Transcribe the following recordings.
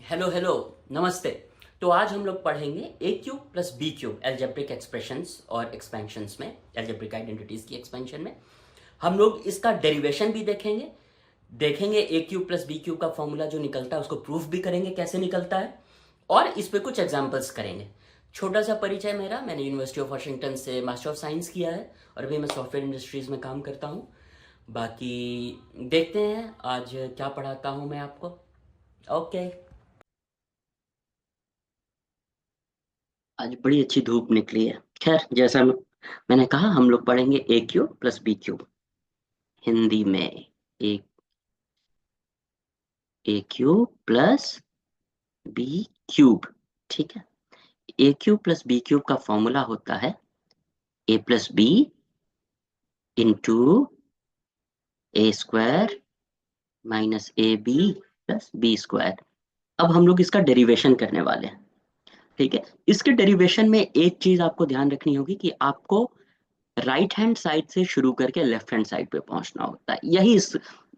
Hello hello, नमस्ते। तो आज हम लोग पढ़ेंगे a cube plus b cube algebraic expressions और एक्सपेंशंस में, एल्जेब्रिक आइडेंटिटीज की एक्सपेंशन में हम लोग इसका डेरिवेशन भी देखेंगे। देखेंगे a cube plus b cube का फॉर्मूला जो निकलता है उसको प्रूफ भी करेंगे कैसे निकलता है, और इस पे कुछ एग्जाम्पल्स करेंगे। छोटा सा परिचय मेरा, मैंने यूनिवर्सिटी ऑफ वाशिंगटन से मास्टर ऑफ साइंस किया है और अभी मैं सॉफ्टवेयर इंडस्ट्रीज में काम करता हूँ। बाकी देखते हैं आज क्या पढ़ाता हूँ मैं आपको। ओके। आज बड़ी अच्छी धूप निकली है। खैर, जैसा मैंने कहा, हम लोग पढ़ेंगे a cube plus b cube Hindi में। A a cube plus b cube, ठीक है। A cube plus b cube का फॉर्मूला होता है a plus b into a square minus a b plus b square. अब हम लोग इसका डेरिवेशन करने वाले हैं, ठीक है। इसके डेरिवेशन में एक चीज आपको ध्यान रखनी होगी कि आपको राइट हैंड साइड से शुरू करके लेफ्ट हैंड साइड पे पहुंचना होता है। यही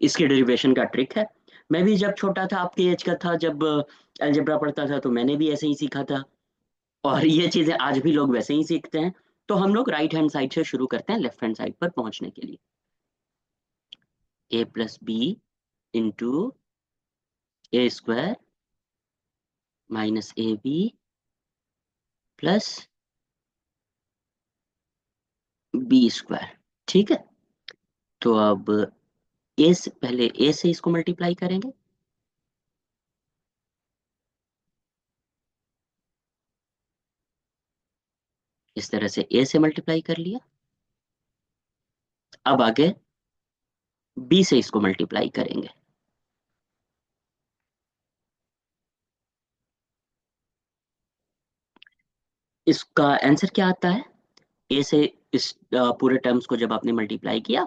इसके डेरिवेशन का ट्रिक है। मैं भी जब छोटा था, आपके एज का था, जब अलजेब्रा पढ़ता था, तो मैंने भी ऐसे ही सीखा था, और ये चीजें आज भी लोग वैसे ही सीखते हैं। तो हम लोग राइट हैंड साइड से शुरू करते हैं लेफ्ट हैंड साइड पर पहुंचने के लिए। A plus b into a square minus a b plus b square, ठीक है। तो अब ए से पहले ए से इसको मल्टीप्लाई करेंगे। इस तरह से ए से मल्टीप्लाई कर लिया। अब आगे बी से इसको मल्टीप्लाई करेंगे। इसका आंसर क्या आता है? ए से इस पूरे टर्म्स को जब आपने मल्टीप्लाई किया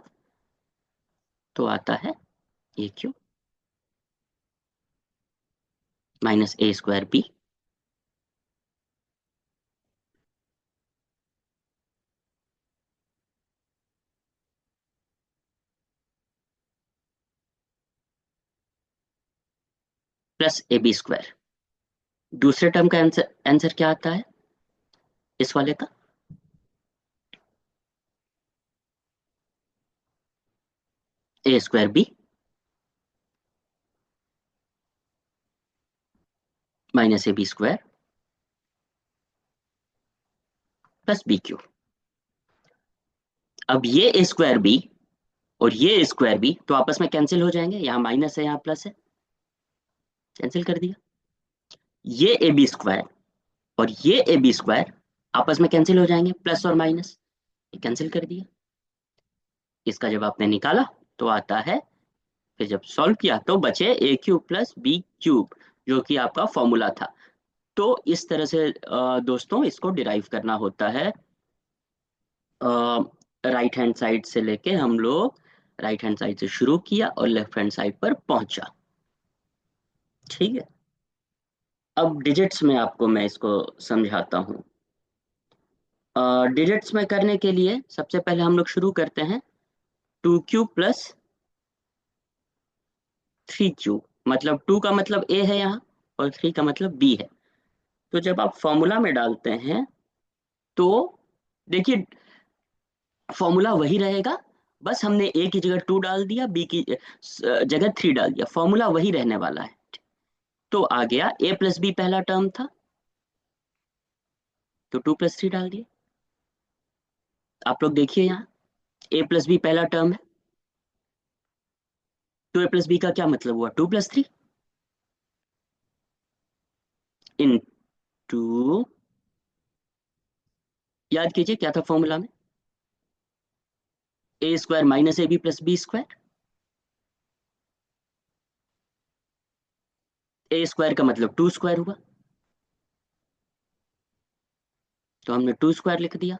तो आता है a cube minus a square b plus a b square. दूसरे टर्म का आंसर आंसर क्या आता है इस वाले का? A square b minus a b square plus b cube. अब ये ए स्क्वायर बी और ये स्क्वायर बी तो आपस में कैंसिल हो जाएंगे, यहाँ माइनस है यहाँ प्लस है, कैंसिल कर दिया। ये ए बी स्क्वायर और ये ए बी स्क्वायर आपस में कैंसिल हो जाएंगे, प्लस और माइनस, ये कैंसिल कर दिया। इसका जब आपने निकाला तो आता है, फिर जब सॉल्व किया तो बचे ए क्यूब प्लस बी क्यूब, जो कि आपका फॉर्मूला था। तो इस तरह से दोस्तों इसको डिराइव करना होता है। राइट हैंड साइड से लेके हम लोग राइट हैंड साइड से शुरू किया और लेफ्ट हैंड साइड पर पहुंचा, ठीक है। अब डिजिट्स में आपको मैं इसको समझाता हूँ। डिजिट्स में करने के लिए सबसे पहले हम लोग शुरू करते हैं two cube plus three cube. मतलब टू का मतलब ए है यहाँ और थ्री का मतलब बी है। तो जब आप फॉर्मूला में डालते हैं तो देखिए फॉर्मूला वही रहेगा, बस हमने ए की जगह टू डाल दिया, बी की जगह थ्री डाल दिया, फॉर्मूला वही रहने वाला है। तो आ गया ए प्लस बी पहला टर्म था तो टू प्लस थ्री डाल दिए। आप लोग देखिए यहाँ ए प्लस बी पहला टर्म है, तो ए प्लस बी का क्या मतलब हुआ, two plus three into. याद कीजिए क्या था फॉर्मूला में, a square minus a b plus b square. A square का मतलब टू स्क्वायर हुआ, तो हमने टू स्क्वायर लिख दिया।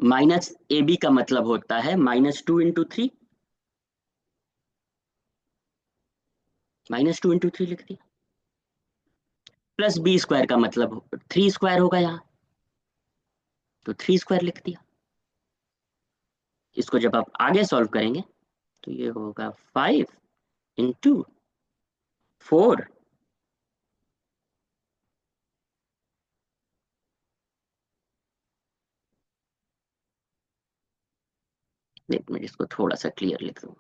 माइनस ए बी का मतलब होता है minus two into three, minus two into three लिख दिया। प्लस बी स्क्वायर का मतलब थ्री स्क्वायर होगा यहाँ, तो थ्री स्क्वायर लिख दिया। इसको जब आप आगे सॉल्व करेंगे तो ये होगा फाइव इंटू 4। एक मिनट, इसको थोड़ा सा क्लियर लिख दूं।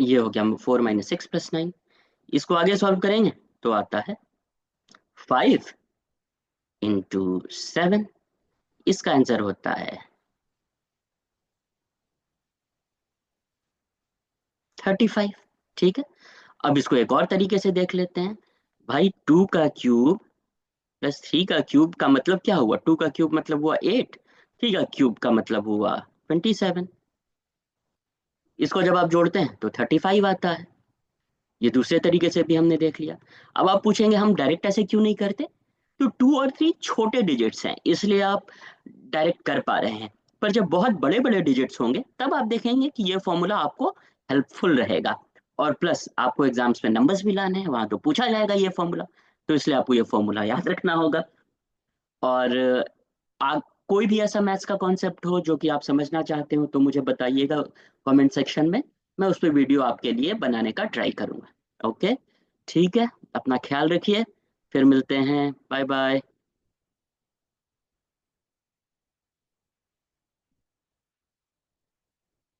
ये हो गया 4 माइनस 6 प्लस 9। इसको आगे सॉल्व करेंगे तो आता है 5 इंटू 7। इसका आंसर होता है 35। ठीक है, अब इसको एक और तरीके से देख लेते हैं। भाई 2 का क्यूब प्लस 3 का क्यूब का मतलब क्या हुआ? 2 का क्यूब मतलब हुआ 8, 3 का क्यूब का मतलब हुआ 27। इसको जब आप जोड़ते हैं तो 35 आता है। ये दूसरे तरीके से भी हमने देख लिया। अब आप पूछेंगे हम डायरेक्ट ऐसे क्यों नहीं करते? तो 2 और 3 छोटे डिजिट्स हैं, इसलिए आप डायरेक्ट कर पा रहे हैं। पर जब बहुत बड़े बड़े डिजिट्स होंगे तब आप देखेंगे कि ये फॉर्मूला आपको हेल्पफुल रहेगा। और प्लस आपको एग्जाम्स में नंबर्स भी लाने हैं, वहां तो पूछा जाएगा ये फॉर्मूला, तो इसलिए आपको ये फॉर्मूला याद रखना होगा। और आप कोई भी ऐसा मैथ्स का कॉन्सेप्ट हो जो कि आप समझना चाहते हो तो मुझे बताइएगा कमेंट सेक्शन में। मैं उस पर वीडियो आपके लिए बनाने का ट्राई करूंगा। ओके, ठीक है, अपना ख्याल रखिए, फिर मिलते हैं, बाय बाय।